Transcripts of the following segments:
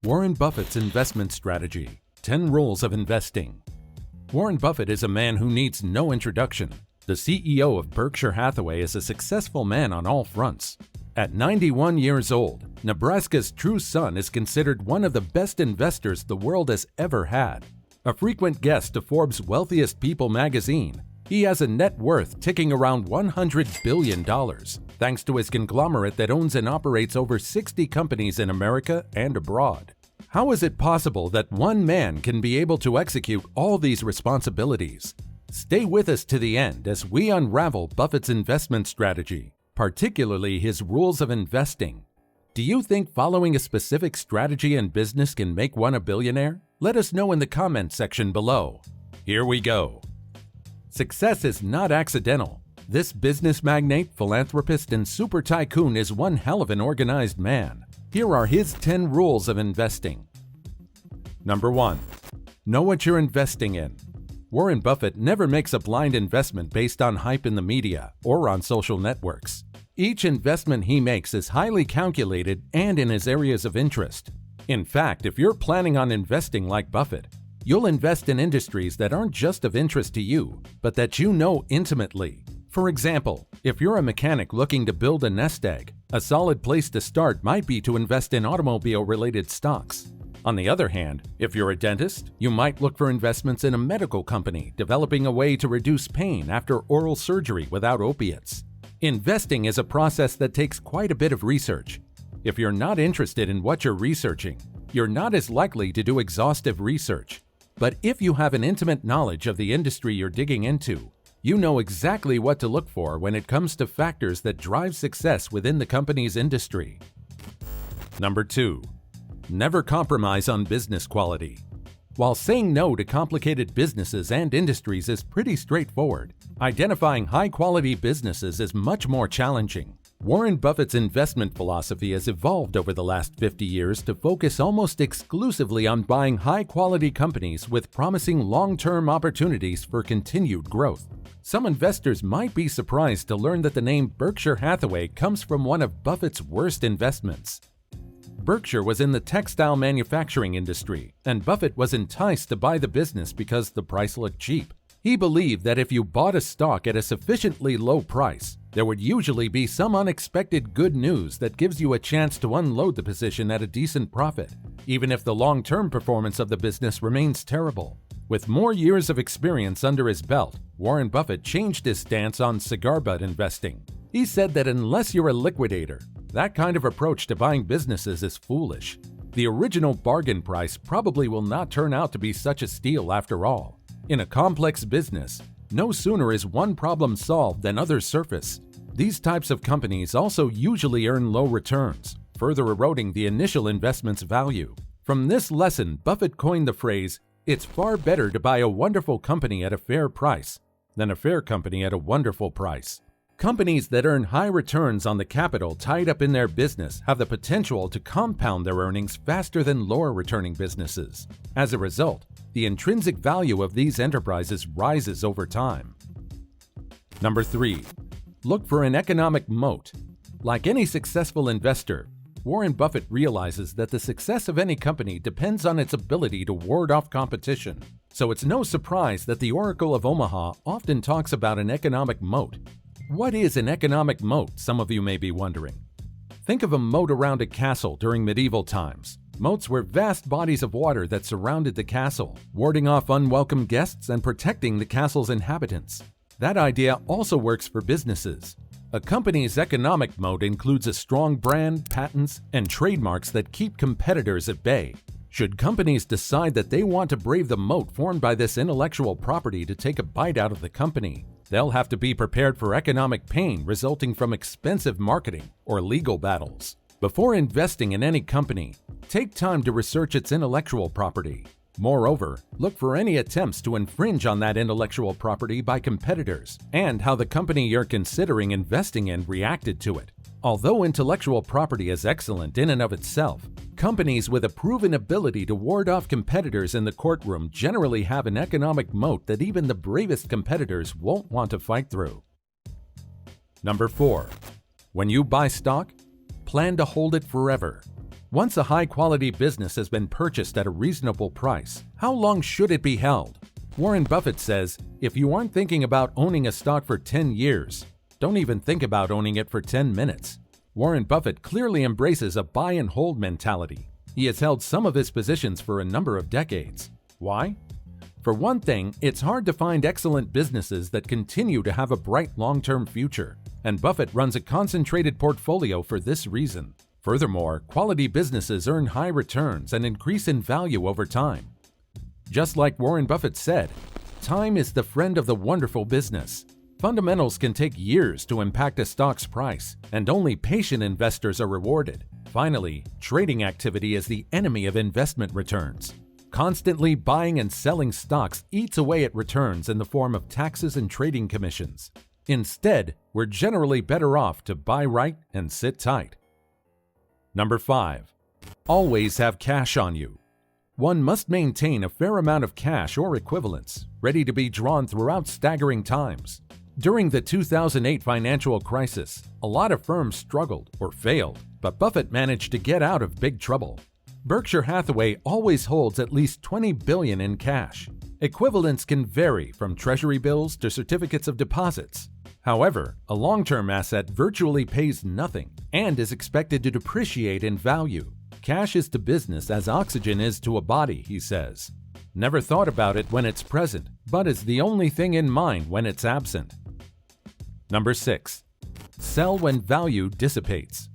Warren Buffett's Investment Strategy, 10 Rules of Investing. Warren Buffett is a man who needs no introduction. The CEO of Berkshire Hathaway is a successful man on all fronts. At 91 years old, Nebraska's true son is considered one of the best investors the world has ever had. A frequent guest to Forbes' Wealthiest People magazine, he has a net worth ticking around $100 billion, thanks to his conglomerate that owns and operates over 60 companies in America and abroad. How is it possible that one man can be able to execute all these responsibilities? Stay with us to the end as we unravel Buffett's investment strategy, particularly his rules of investing. Do you think following a specific strategy in business can make one a billionaire? Let us know in the comment section below. Here we go. Success is not accidental. This business magnate, philanthropist, and super tycoon is one hell of an organized man. Here are his 10 rules of investing. Number 1. Know what you're investing in. Warren Buffett never makes a blind investment based on hype in the media or on social networks. Each investment he makes is highly calculated and in his areas of interest. In fact, if you're planning on investing like Buffett, you'll invest in industries that aren't just of interest to you, but that you know intimately. For example, if you're a mechanic looking to build a nest egg, a solid place to start might be to invest in automobile-related stocks. On the other hand, if you're a dentist, you might look for investments in a medical company developing a way to reduce pain after oral surgery without opiates. Investing is a process that takes quite a bit of research. If you're not interested in what you're researching, you're not as likely to do exhaustive research. But if you have an intimate knowledge of the industry you're digging into, you know exactly what to look for when it comes to factors that drive success within the company's industry. Number 2. Never compromise on business quality. While saying no to complicated businesses and industries is pretty straightforward, identifying high-quality businesses is much more challenging. Warren Buffett's investment philosophy has evolved over the last 50 years to focus almost exclusively on buying high-quality companies with promising long-term opportunities for continued growth. Some investors might be surprised to learn that the name Berkshire Hathaway comes from one of Buffett's worst investments. Berkshire was in the textile manufacturing industry, and Buffett was enticed to buy the business because the price looked cheap. He believed that if you bought a stock at a sufficiently low price, there would usually be some unexpected good news that gives you a chance to unload the position at a decent profit, even if the long-term performance of the business remains terrible. With more years of experience under his belt, Warren Buffett changed his stance on cigar butt investing. He said that unless you're a liquidator, that kind of approach to buying businesses is foolish. The original bargain price probably will not turn out to be such a steal after all. In a complex business, no sooner is one problem solved than others surface. These types of companies also usually earn low returns, further eroding the initial investment's value. From this lesson, Buffett coined the phrase, "It's far better to buy a wonderful company at a fair price than a fair company at a wonderful price." Companies that earn high returns on the capital tied up in their business have the potential to compound their earnings faster than lower-returning businesses. As a result, the intrinsic value of these enterprises rises over time. Number 3. Look for an economic moat. Like any successful investor, Warren Buffett realizes that the success of any company depends on its ability to ward off competition. So it's no surprise that the Oracle of Omaha often talks about an economic moat. What is an economic moat, some of you may be wondering? Think of a moat around a castle during medieval times. Moats were vast bodies of water that surrounded the castle, warding off unwelcome guests and protecting the castle's inhabitants. That idea also works for businesses. A company's economic moat includes a strong brand, patents, and trademarks that keep competitors at bay. Should companies decide that they want to brave the moat formed by this intellectual property to take a bite out of the company, they'll have to be prepared for economic pain resulting from expensive marketing or legal battles. Before investing in any company, take time to research its intellectual property. Moreover, look for any attempts to infringe on that intellectual property by competitors and how the company you're considering investing in reacted to it. Although intellectual property is excellent in and of itself, companies with a proven ability to ward off competitors in the courtroom generally have an economic moat that even the bravest competitors won't want to fight through. Number 4. When you buy stock, plan to hold it forever. Once a high-quality business has been purchased at a reasonable price, how long should it be held? Warren Buffett says, if you aren't thinking about owning a stock for 10 years, don't even think about owning it for 10 minutes. Warren Buffett clearly embraces a buy and hold mentality. He has held some of his positions for a number of decades. Why? For one thing, it's hard to find excellent businesses that continue to have a bright long-term future, and Buffett runs a concentrated portfolio for this reason. Furthermore, quality businesses earn high returns and increase in value over time. Just like Warren Buffett said, time is the friend of the wonderful business. Fundamentals can take years to impact a stock's price, and only patient investors are rewarded. Finally, trading activity is the enemy of investment returns. Constantly buying and selling stocks eats away at returns in the form of taxes and trading commissions. Instead, we're generally better off to buy right and sit tight. Number 5. Always have cash on you. One must maintain a fair amount of cash or equivalents, ready to be drawn throughout staggering times. During the 2008 financial crisis, a lot of firms struggled or failed, but Buffett managed to get out of big trouble. Berkshire Hathaway always holds at least $20 billion in cash. Equivalents can vary from treasury bills to certificates of deposits. However, a long-term asset virtually pays nothing and is expected to depreciate in value. Cash is to business as oxygen is to a body, he says. Never thought about it when it's present, but is the only thing in mind when it's absent. Number 6. Sell when value dissipates.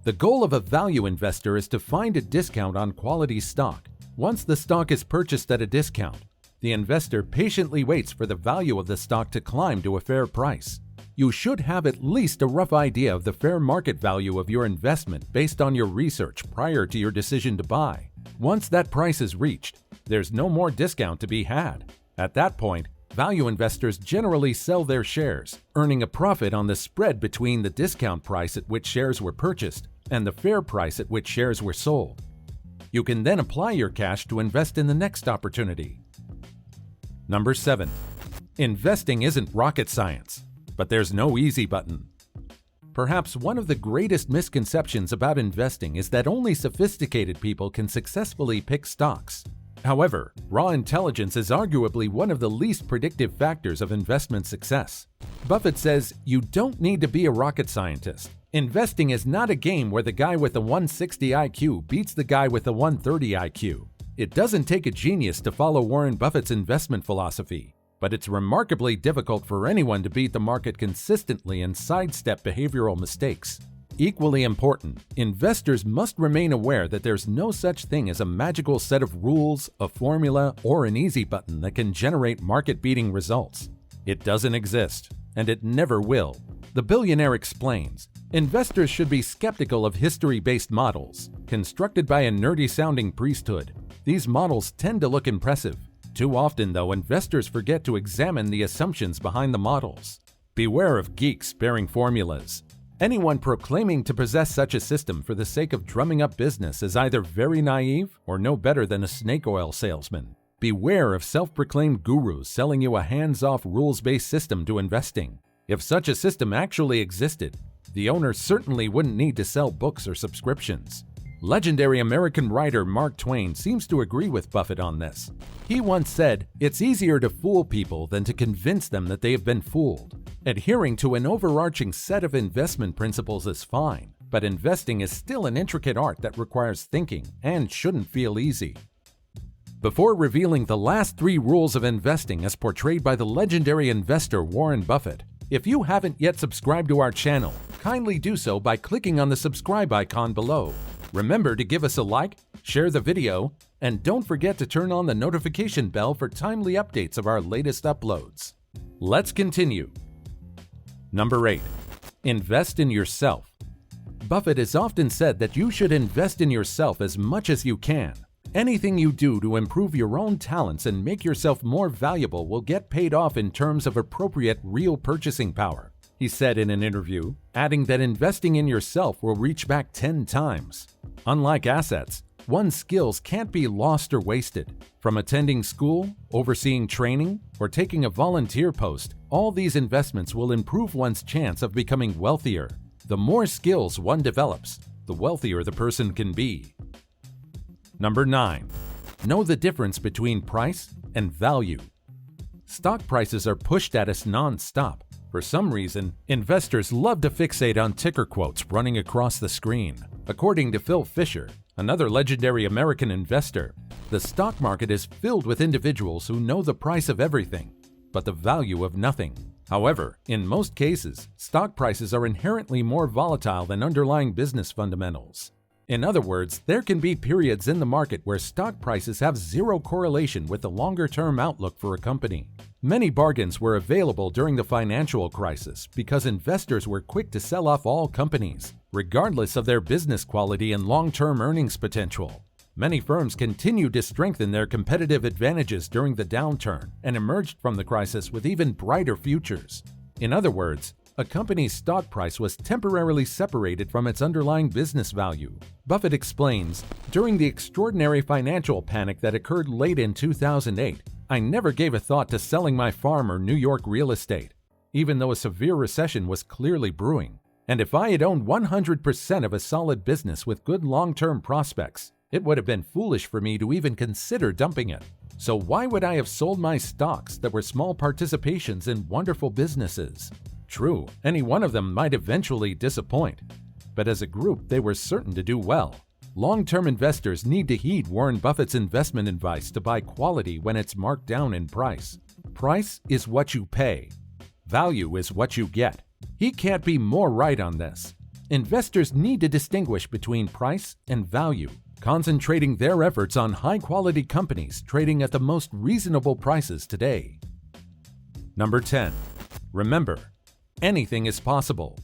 The goal of a value investor is to find a discount on quality stock. Once the stock is purchased at a discount, the investor patiently waits for the value of the stock to climb to a fair price. You should have at least a rough idea of the fair market value of your investment based on your research prior to your decision to buy. Once that price is reached, there's no more discount to be had. At that point, value investors generally sell their shares, earning a profit on the spread between the discount price at which shares were purchased and the fair price at which shares were sold. You can then apply your cash to invest in the next opportunity. Number 7. Investing isn't rocket science, but there's no easy button. Perhaps one of the greatest misconceptions about investing is that only sophisticated people can successfully pick stocks. However, raw intelligence is arguably one of the least predictive factors of investment success. Buffett says you don't need to be a rocket scientist. Investing is not a game where the guy with a 160 IQ beats the guy with a 130 IQ. It doesn't take a genius to follow Warren Buffett's investment philosophy, but it's remarkably difficult for anyone to beat the market consistently and sidestep behavioral mistakes. Equally important, investors must remain aware that there's no such thing as a magical set of rules, a formula, or an easy button that can generate market-beating results. It doesn't exist, and it never will. The billionaire explains, investors should be skeptical of history-based models, constructed by a nerdy-sounding priesthood. These models tend to look impressive. Too often, though, investors forget to examine the assumptions behind the models. Beware of geeks bearing formulas. Anyone proclaiming to possess such a system for the sake of drumming up business is either very naive or no better than a snake oil salesman. Beware of self-proclaimed gurus selling you a hands-off, rules-based system to investing. If such a system actually existed, the owner certainly wouldn't need to sell books or subscriptions. Legendary American writer Mark Twain seems to agree with Buffett on this. He once said, "It's easier to fool people than to convince them that they have been fooled." Adhering to an overarching set of investment principles is fine, but investing is still an intricate art that requires thinking and shouldn't feel easy. Before revealing the last 3 rules of investing as portrayed by the legendary investor Warren Buffett, if you haven't yet subscribed to our channel, kindly do so by clicking on the subscribe icon below. Remember to give us a like, share the video, and don't forget to turn on the notification bell for timely updates of our latest uploads. Let's continue. Number 8. Invest in yourself. Buffett has often said that you should invest in yourself as much as you can. Anything you do to improve your own talents and make yourself more valuable will get paid off in terms of appropriate real purchasing power, he said in an interview, adding that investing in yourself will reach back 10 times. Unlike assets, one's skills can't be lost or wasted. From attending school, overseeing training, or taking a volunteer post, all these investments will improve one's chance of becoming wealthier. The more skills one develops, the wealthier the person can be. Number 9. Know the difference between price and value. Stock prices are pushed at us non-stop. For some reason, investors love to fixate on ticker quotes running across the screen. According to Phil Fisher, another legendary American investor, the stock market is filled with individuals who know the price of everything, but the value of nothing. However, in most cases, stock prices are inherently more volatile than underlying business fundamentals. In other words, there can be periods in the market where stock prices have zero correlation with the longer-term outlook for a company. Many bargains were available during the financial crisis because investors were quick to sell off all companies, regardless of their business quality and long-term earnings potential. Many firms continued to strengthen their competitive advantages during the downturn and emerged from the crisis with even brighter futures. In other words, a company's stock price was temporarily separated from its underlying business value. Buffett explains, "During the extraordinary financial panic that occurred late in 2008, I never gave a thought to selling my farm or New York real estate, even though a severe recession was clearly brewing. And if I had owned 100% of a solid business with good long-term prospects, it would have been foolish for me to even consider dumping it. So why would I have sold my stocks that were small participations in wonderful businesses? True, any one of them might eventually disappoint, but as a group they were certain to do well." Long-term investors need to heed Warren Buffett's investment advice to buy quality when it's marked down in price. Price is what you pay. Value is what you get. He can't be more right on this. Investors need to distinguish between price and value, concentrating their efforts on high-quality companies trading at the most reasonable prices today. Number 10. Remember, anything is possible.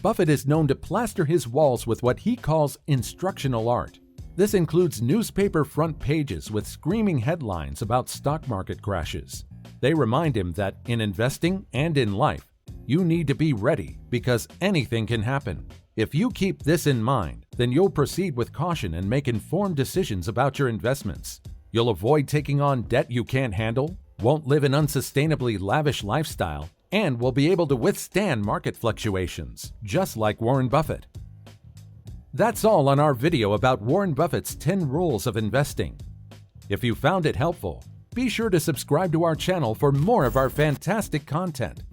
Buffett is known to plaster his walls with what he calls instructional art. This includes newspaper front pages with screaming headlines about stock market crashes. They remind him that in investing and in life, you need to be ready because anything can happen. If you keep this in mind, then you'll proceed with caution and make informed decisions about your investments. You'll avoid taking on debt you can't handle, won't live an unsustainably lavish lifestyle, and will be able to withstand market fluctuations, just like Warren Buffett. That's all on our video about Warren Buffett's 10 rules of investing. If you found it helpful, be sure to subscribe to our channel for more of our fantastic content.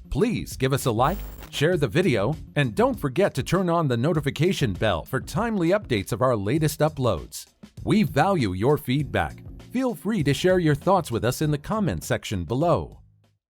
Please give us a like, share the video, and don't forget to turn on the notification bell for timely updates of our latest uploads. We value your feedback. Feel free to share your thoughts with us in the comment section below.